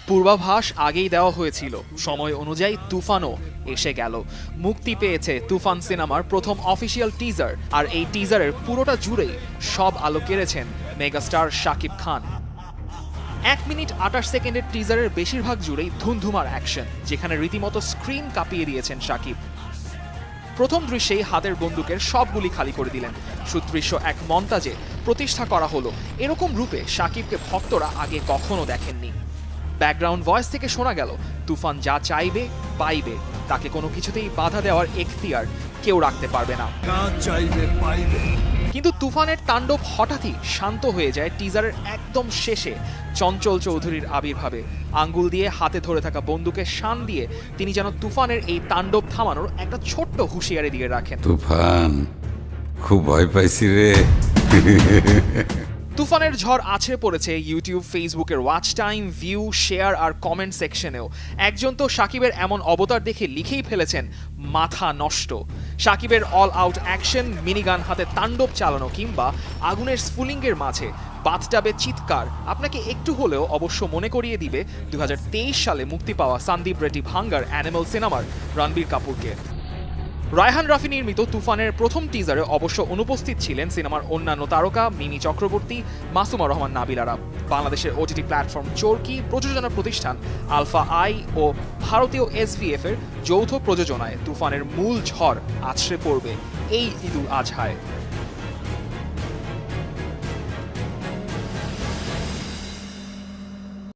পূর্বাভাস আগেই দেওয়া হয়েছিল, সময় অনুযায়ী তুফানও এসে গেল। মুক্তি পেয়েছে তুফান সিনেমার প্রথম অফিসিয়াল টিজার, আর এই টিজারের পুরোটা জুড়েই সব আলো কেড়েছেন মেগাস্টার শাকিব খান। 1 মিনিট 28 সেকেন্ডের টিজারের বেশিরভাগ জুড়েই ধুমধুমার অ্যাকশন, যেখানে রীতিমতো স্ক্রিন কাঁপিয়ে দিয়েছেন শাকিব। প্রথম দৃশ্যেই হাতের বন্দুকের সব গুলি খালি করে দিলেন। সুদৃশ্য এক মন্তাজে প্রতিষ্ঠা করা হলো এরকম রূপে শাকিবকে ভক্তরা আগে কখনো দেখেননি। ব্যাকগ্রাউন্ড ভয়েস থেকে শোনা গেল, তুফান যা চাইবে পাইবে, তাকে কোনো কিছুতেই বাধা দেওয়ার এখতিয়ার কেউ রাখতে পারবে না। কিন্তু তুফানের তাণ্ডব হঠাৎই শান্ত হয়ে যায় টিজারের একদম শেষে চঞ্চল চৌধুরীর আবির্ভাবে। আঙ্গুল দিয়ে হাতে ধরে থাকা বন্দুকের শান দিয়ে তিনি যেন তুফানের এই তাণ্ডব থামানোর একটা ছোট্ট হুঁশিয়ারি দিয়ে রাখেন। তুফান, খুব ভয় পাইছি রে। তুফানের ঝড় আছড়ে পড়েছে ইউটিউব, ফেসবুকের ওয়াচ টাইম, ভিউ, শেয়ার আর কমেন্ট সেকশনেও। একজন তো শাকিবের এমন অবতার দেখে লিখেই ফেলেছেন, মাথা নষ্ট। শাকিবের অল আউট অ্যাকশন, মিনিগান হাতে তাণ্ডব চালানো কিংবা আগুনের স্ফুলিঙ্গের মাঝে বাথটাবে চিৎকার আপনাকে একটু হলেও অবশ্য মনে করিয়ে দিবে 2023 সালে মুক্তি পাওয়া সন্দীপ রেড্ডি ভাঙ্গার অ্যানিমাল সিনেমার রণবীর কাপুরকে। রায়হান রাফি নির্মিত তুফানের প্রথম টিজারে অবশ্য অনুপস্থিত ছিলেন সিনেমার অন্যান্য তারকা মিমি চক্রবর্তী, মাসুমা রহমান নাবিলারা। বাংলাদেশের ওটিটি প্ল্যাটফর্ম চরকি, প্রযোজনা প্রতিষ্ঠান আলফা আই ও ভারতীয় এসভিএফ এর যৌথ প্রযোজনায় তুফানের মূল ঝড় আছড়ে পড়বে এই ঈদুল আজহায়।